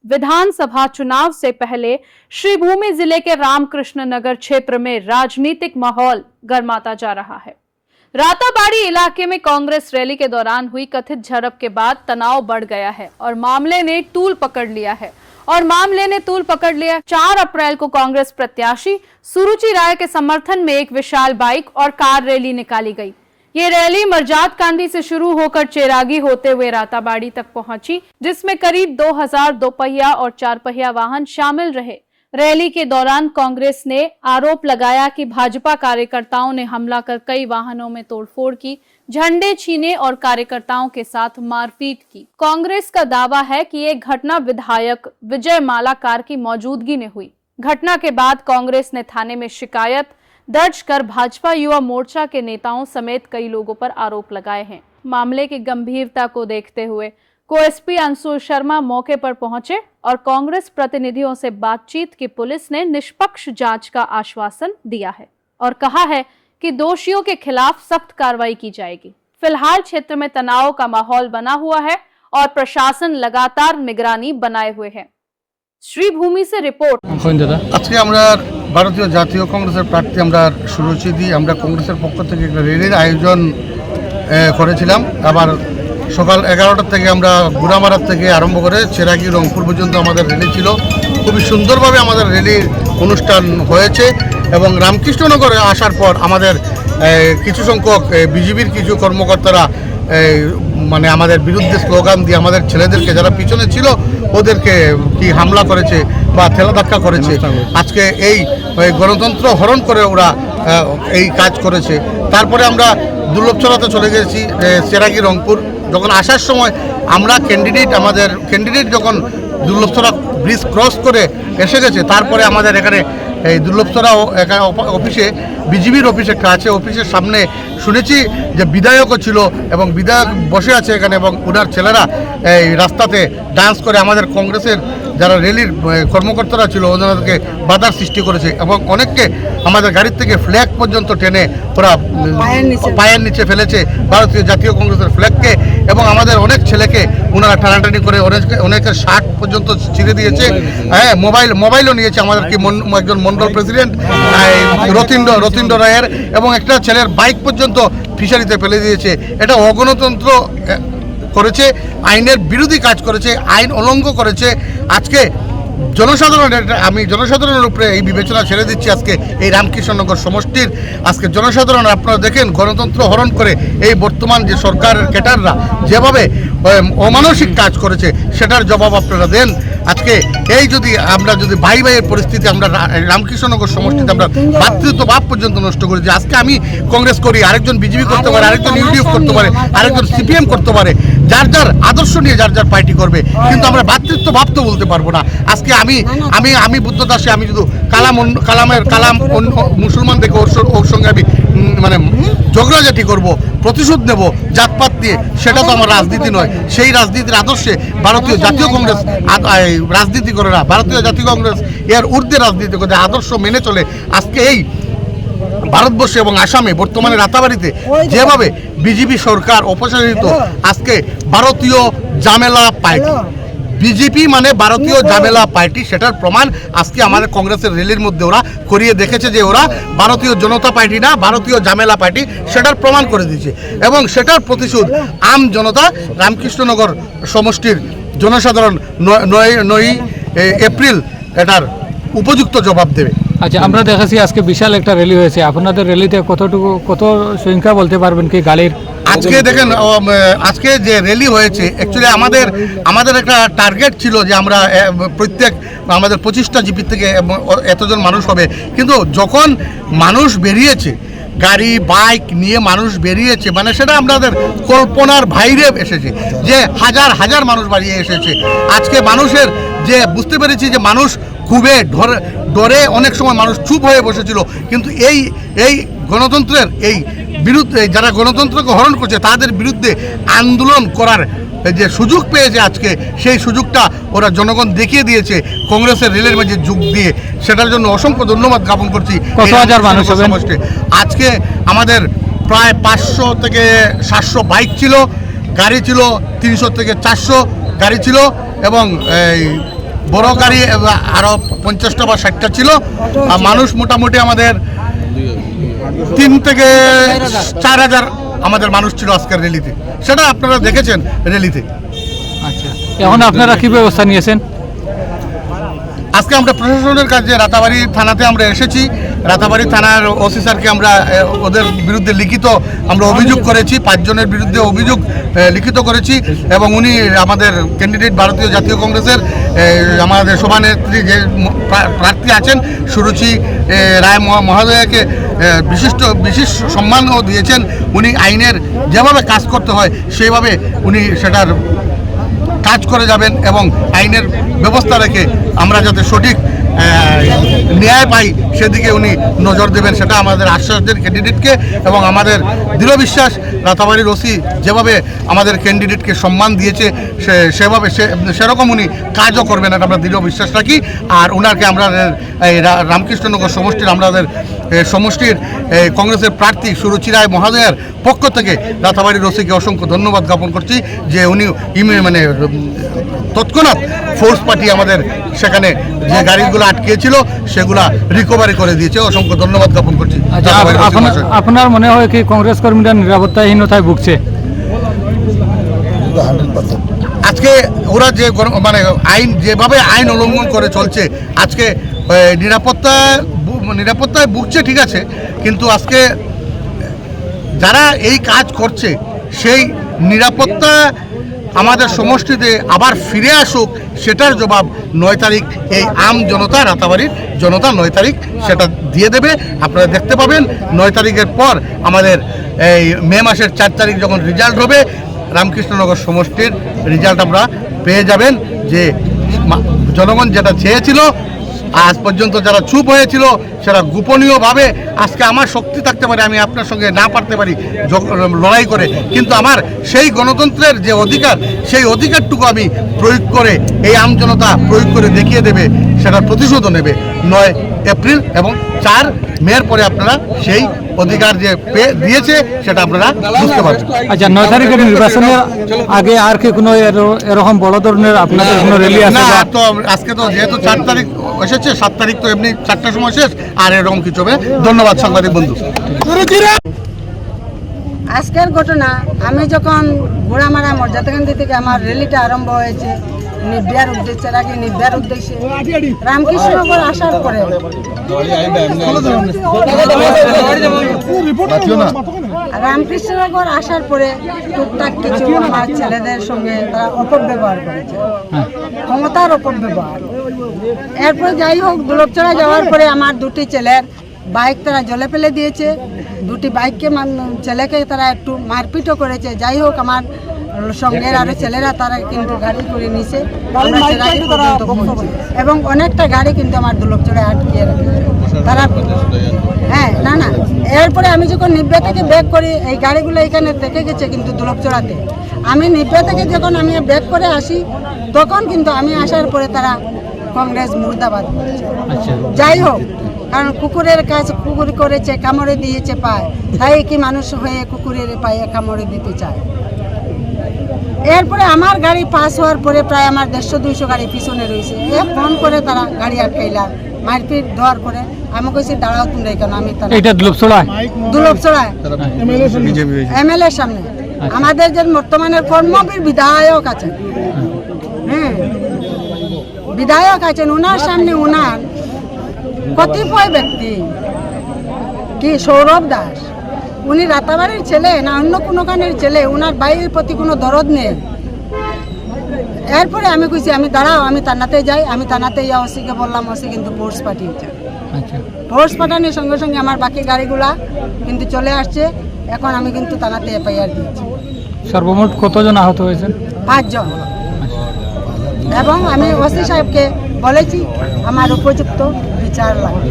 विधानसभा चुनाव से पहले श्रीभूमि जिले के रामकृष्ण नगर क्षेत्र में राजनीतिक माहौल गर्माता जा रहा है। राताबाड़ी इलाके में कांग्रेस रैली के दौरान हुई कथित झड़प के बाद तनाव बढ़ गया है और मामले ने तूल पकड़ लिया। 4 अप्रैल को कांग्रेस प्रत्याशी सुरुचि राय के समर्थन में एक विशाल बाइक और कार रैली निकाली गई। ये रैली मर्जाद कांडी से शुरू होकर चेरागी होते हुए राताबाड़ी तक पहुंची, जिसमें करीब 2000 दोपहिया और 4 पहिया वाहन शामिल रहे। रैली के दौरान कांग्रेस ने आरोप लगाया कि भाजपा कार्यकर्ताओं ने हमला कर कई वाहनों में तोड़फोड़ की, झंडे छीने और कार्यकर्ताओं के साथ मारपीट की। कांग्रेस का दावा है कि ये घटना विधायक विजय मालाकार की मौजूदगी में हुई। घटना के बाद कांग्रेस ने थाने में शिकायत दर्ज कर भाजपा युवा मोर्चा के नेताओं समेत कई लोगों पर आरोप लगाए हैं। मामले की गंभीरता को देखते हुए कोएसपी अंशु शर्मा मौके पर पहुंचे और कांग्रेस प्रतिनिधियों से बातचीत की पुलिस ने निष्पक्ष जांच का आश्वासन दिया है और कहा है कि दोषियों के खिलाफ सख्त कार्रवाई की जाएगी। फिलहाल क्षेत्र में तनाव का माहौल बना हुआ है और प्रशासन लगातार निगरानी बनाए हुए है। श्रीभूमि से रिपोर्ट। आज के भारतीय जातीय कांग्रेसের প্রার্থী আমরা সুরুচি দি আমরা কংগ্রেসের পক্ষ থেকে একটা র্যালির আয়োজন করেছিলাম। আবার সকাল 11টা থেকে আমরা গুড়ামারা থেকে আরম্ভ করে চেরাগি রংপুর পর্যন্ত আমাদের র্যালি ছিল। খুবই সুন্দরভাবে আমাদের র্যালির অনুষ্ঠান হয়েছে এবং রামকৃষ্ণনগরে আসার পর আমাদের কিছু সংখ্যক বিজেপির কিছু কর্মকর্তারা মানে আমাদের বিরুদ্ধে স্লোগান দিয়ে আমাদের ছেলেদেরকে যারা পিছনে ছিল ওদেরকে কি হামলা করেছে বা ঠেলা ধাক্কা করেছে। আজকে এই গণতন্ত্র হরণ করে ওরা এই কাজ করেছে। তারপরে আমরা দুর্লভছড়াতে চলে গেছি চেরাগি রংপুর। যখন আসার সময় আমরা আমাদের ক্যান্ডিডেট যখন দুর্লভছড়া ব্রিজ ক্রস করে এসে গেছে, তারপরে আমাদের এখানে এই দুর্লভছড়া অফিসে বিজিবির অফিস একটা আছে, অফিসের সামনে শুনেছি যে বিধায়কও ছিল এবং বিধায়ক বসে আছে এখানে এবং ওনার ছেলেরা এই রাস্তাতে ডান্স করে আমাদের কংগ্রেসের যারা র্যালির কর্মকর্তারা ছিল ওনাদেরকে বাধার সৃষ্টি করেছে এবং অনেককে আমাদের গাড়ির থেকে ফ্ল্যাগ পর্যন্ত টেনে ওরা পায়ের নিচে ফেলেছে, ভারতীয় জাতীয় কংগ্রেসের ফ্ল্যাগকে, এবং আমাদের অনেক ছেলেকে ওনারা টানাটানি করে অনেকের শার্ট পর্যন্ত ছিঁড়ে দিয়েছে। হ্যাঁ, মোবাইলও নিয়েছে আমাদের কি একজন মন্ডল প্রেসিডেন্ট রতীন্দ্র রায়ের, এবং একটা ছেলের বাইক পর্যন্ত ফিশারিতে ফেলে দিয়েছে। এটা অগণতন্ত্র করেছে, আইনের বিরোধী কাজ করেছে, আইন উল্লঙ্ঘন করেছে। আজকে আমি জনসাধারণের উপরে এই বিবেচনা ছেড়ে দিচ্ছি। আজকে এই রামকৃষ্ণনগর সমষ্টির আজকে জনসাধারণ আপনারা দেখেন গণতন্ত্র হরণ করে এই বর্তমান যে সরকারের ক্যাডাররা যেভাবে অমানসিক কাজ করেছে সেটার জবাব আপনারা দেন। আজকে এই আমরা যদি ভাইয়ের পরিস্থিতি আমরা রামকৃষ্ণনগর সমষ্টিতে আমরা ভাতৃত্বভাব পর্যন্ত নষ্ট করেছি। আজকে আমি কংগ্রেস করি, আরেকজন বিজেপি করতে পারে, আরেকজন ইউডিএফ করতে পারে, আরেকজন সিপিএম করতে পারে, যার যার আদর্শ নিয়ে যার যার পার্টি করবে, কিন্তু আমরা ভাতৃত্বভাব তো বলতে পারবো না। আজকে আমি বুদ্ধ দাসে আমি যদি কালাম মুসলমান দেখে ওর সঙ্গে আমি মানে ঝগড়াঝাটি করব, প্রতিশোধ নেব জাতপাত দিয়ে, সেটা তো আমার রাজনীতি নয়। সেই রাজনীতির আদর্শে ভারতীয় জাতীয় কংগ্রেস রাজনীতি করে না। ভারতীয় জাতীয় কংগ্রেস এর ঊর্ধ্বে রাজনীতি করে, আদর্শ মেনে চলে। আজকে এই ভারতবর্ষে এবং আসামে বর্তমানে রাতাবাড়িতে যেভাবে বিজেপি সরকার অপসারিত, আজকে ভারতীয় জামেলা পার্টি, বিজেপি মানে ভারতীয় জামেলা পার্টি, সেটার প্রমাণ আজকে আমাদের কংগ্রেসের র্যালির মধ্যে ওরা করিয়ে দেখেছে যে ওরা ভারতীয় জনতা পার্টি না, ভারতীয় জামেলা পার্টি, সেটার প্রমাণ করে দিয়েছে। এবং সেটার প্রতিশোধ আম জনতা রামকৃষ্ণনগর সমষ্টির জনসাধারণ 9 এপ্রিল এটার উপযুক্ত জবাব দেবে। আচ্ছা, আমরা দেখেছি আজকে বিশাল একটা র্যালি হয়েছে। আপনাদের র্যালিতে কত সংখ্যা বলতে পারবেন কি গাড়ির? আজকে দেখেন, আজকে যে র্যালি হয়েছে অ্যাকচুয়ালি আমাদের একটা টার্গেট ছিল যে আমরা প্রত্যেক আমাদের 25টা জিপি থেকে এতজন মানুষ হবে, কিন্তু যখন মানুষ বেরিয়েছে, গাড়ি বাইক নিয়ে মানুষ বেরিয়েছে, মানে সেটা আমাদের কল্পনার বাইরে এসেছে, যে হাজার হাজার মানুষ বাড়িয়ে এসেছে। আজকে মানুষের যে বুঝতে পেরেছি যে মানুষ খুবই ডরে অনেক সময় মানুষ চুপ হয়ে বসেছিল, কিন্তু এই গণতন্ত্রের এই বিরুদ্ধে যারা গণতন্ত্রকে হরণ করছে তাদের বিরুদ্ধে আন্দোলন করার যে সুযোগ পেয়েছে আজকে, সেই সুযোগটা ওরা জনগণ দেখিয়ে দিয়েছে কংগ্রেসের রেলের মাঝে যোগ দিয়ে। সেটার জন্য অসংখ্য ধন্যবাদ জ্ঞাপন করছি। কত হাজার মানুষ আজকে আমাদের প্রায় 500 থেকে 700 বাইক ছিল, গাড়ি ছিল 300 থেকে 400 গাড়ি ছিল, এবং বড় গাড়ি আরও 50টা বা 60টা ছিল। আর মানুষ মোটামুটি আমাদের 3 থেকে 4,000 আমাদের মানুষ ছিল আজকের র্যালিতে, সেটা আপনারা দেখেছেন র্যালিতে। আচ্ছা, এখন আপনারা কি ব্যবস্থা নিয়েছেন? আজকে আমরা প্রশাসনের কাছে রাতাবাড়ি থানাতে আমরা এসেছি। রাতাবাড়ি থানার ওসি স্যারকে আমরা ওদের বিরুদ্ধে লিখিত আমরা অভিযোগ করেছি, 5 জনের বিরুদ্ধে অভিযোগ লিখিত করেছি, এবং উনি আমাদের ক্যান্ডিডেট ভারতীয় জাতীয় কংগ্রেসের আমাদের সভানেত্রী যে প্রার্থী আছেন সুরুচি রায় মহোদয়াকে বিশেষ সম্মানও দিয়েছেন। উনি আইনের যেভাবে কাজ করতে হয় সেইভাবে উনি সেটার কাজ করে যাবেন, এবং আইনের ব্যবস্থা রেখে আমরা যাতে সঠিক ন্যায় পাই সেদিকে উনি নজর দেবেন, সেটা আমাদের আশ্বাস দেন ক্যান্ডিডেটকে। এবং আমাদের দৃঢ় বিশ্বাস রাতাবাড়ির ওসি যেভাবে আমাদের ক্যান্ডিডেটকে সম্মান দিয়েছে সেভাবে সেরকম উনি কাজও করবেন, এটা আমরা দৃঢ় বিশ্বাস রাখি। আর ওনাকে আমরা রামকৃষ্ণনগর সমষ্টির আমাদের সমষ্টির কংগ্রেসের প্রার্থী সুরুচি রায় মহোদয়ার পক্ষ থেকে রাতাবাড়ির ওসিকে অসংখ্য ধন্যবাদ জ্ঞাপন করছি যে উনি মানে তৎক্ষণাৎ ফোর্স পাঠিয়ে আমাদের সেখানে যে গাড়িগুলো আটকিয়েছিল সেগুলা রিকভারি করে দিয়েছে। অসংখ্য ধন্যবাদ জ্ঞাপন করছি। আচ্ছা, আপনার মনে হয় কি কংগ্রেস কর্মীরা নিরাপত্তাহীনতায় ভুগছে? আজকে ওরা যে মানে আইন যেভাবে আইন উল্লঙ্ঘন করে চলছে, আজকে নিরাপত্তায় ভুগছে ঠিক আছে, কিন্তু আজকে যারা এই কাজ করছে সেই নিরাপত্তা আমাদের সমষ্টিতে আবার ফিরে আসুক, সেটার জবাব 9 তারিখ এই আম জনতা রাতাবাড়ির জনতা 9 তারিখ সেটা দিয়ে দেবে। আপনারা দেখতে পাবেন 9 তারিখের পর আমাদের এই মে মাসের 4 তারিখ যখন রেজাল্ট হবে, রামকৃষ্ণনগর সমষ্টির রেজাল্ট আমরা পেয়ে যাবেন যে জনগণ যেটা চেয়েছিল, আজ পর্যন্ত যারা চুপ হয়েছিল সেটা গোপনীয়ভাবে, আজকে আমার শক্তি থাকতে পারে আমি আপনার সঙ্গে না পারতে পারি লড়াই করে, কিন্তু আমার সেই গণতন্ত্রের যে অধিকার সেই অধিকারটুকু আমি প্রয়োগ করে এই আমজনতা প্রয়োগ করে দেখিয়ে দেবে, সেটার প্রতিশোধও নেবে 9 এপ্রিল এবং 4 মের পরে আপনারা সেই অধিকার যে দিয়েছে সেটা আপনারা বুঝতে পারবেন। আচ্ছা, 9 তারিখের নির্বাচনের আগে আর কি কোনো এরকম বড় ধরনের আপনাদের কোনো র্যালি আছে? না, তো আজকে তো যেহেতু 4 তারিখ এসেছে, 7 তারিখ তো এমনি 4টার সময় শেষ, আর এরকম কিছু হবে। ধন্যবাদ সাংবাদিক বন্ধু। আজকের ঘটনা, আমি যখন ঘোড়ামারা মর্যাদাকান্দি থেকে আমার র্যালিটা আরম্ভ হয়েছে নির্ভয়ার উদ্দেশ্যে, আগে নির্ভয়ার উদ্দেশ্যে রামকৃষ্ণনগর আসার পরে রামকৃষ্ণনগর আসার পরে টুকটাক কিছু আমার ছেলেদের সঙ্গে তারা অপব্যবহার করেছে, ক্ষমতার অপব্যবহার। এরপরে যাই হোক, দুলকচড়া যাওয়ার পরে আমার 2টি ছেলের বাইক তারা জলে ফেলে দিয়েছে, 2টি বাইককে ছেলেকে তারা একটু মারপিটও করেছে। যাই হোক, আমার সঙ্গের আরো ছেলেরা তারা কিন্তু গাড়ি করে নিছে এবং অনেকটা গাড়ি কিন্তু আমার দুলকচড়ায় আটকিয়ে রেখেছে তারা। হ্যাঁ, না, এরপরে আমি যখন নিব্বা থেকে ব্যাক করি, এই গাড়িগুলো এখানে থেকে গেছে কিন্তু দুলকচড়াতে। আমি নিব্বা থেকে যখন আমি ব্যাক করে আসি, তখন কিন্তু আমি আসার পরে তারা কংগ্রেস মুর্দাবাদ করেছে। যাই হোক, কারণ কুকুরের কাজ কুকুর করেছে, কামড়ে দিয়েছে পায়, তাই কি মানুষ হয়ে কুকুরের পায়ে কামড়ে দিতে চায়? এরপরে আমার গাড়ি পাস হওয়ার পরে প্রায় আমার 150-200 গাড়ি পিছনে রয়েছে, ফোন করে তারা গাড়ি আটকাইলাম, মারপিট ধোয়ার পরে আমি কইছি দাঁড়াও তোমরা কেন। আমি দুলকচড়ায় এমএলএর সামনে আমাদের যে বর্তমানের কর্মবীর বিধায়ক আছেন, বিধায়ক আছেন, ওনার সামনে ওনার কতিপয় ব্যক্তি, কি সৌরভ দাস, উনি রাতাবাড়ির ছেলে না অন্য কোনো গানের ছেলে, ওনার বাইরের প্রতি কোনো দরদ নেই। এরপরে আমি কইছি আমি দাঁড়াও, আমি থানাতে যাই। আমি থানাতে ইয়া ওসিকে বললাম, ওসি কিন্তু ফোর্স পাঠিয়েছে। ফোর্স পাঠানোর সঙ্গে সঙ্গে আমার বাকি গাড়িগুলা কিন্তু চলে আসছে। এখন আমি কিন্তু থানাতে এফআইআর দিয়েছি। সর্বমোট কতজন আহত হয়েছেন? 5 জন। এবং আমি ওসি সাহেবকে বলেছি আমার উপযুক্ত বিচার লাগবে।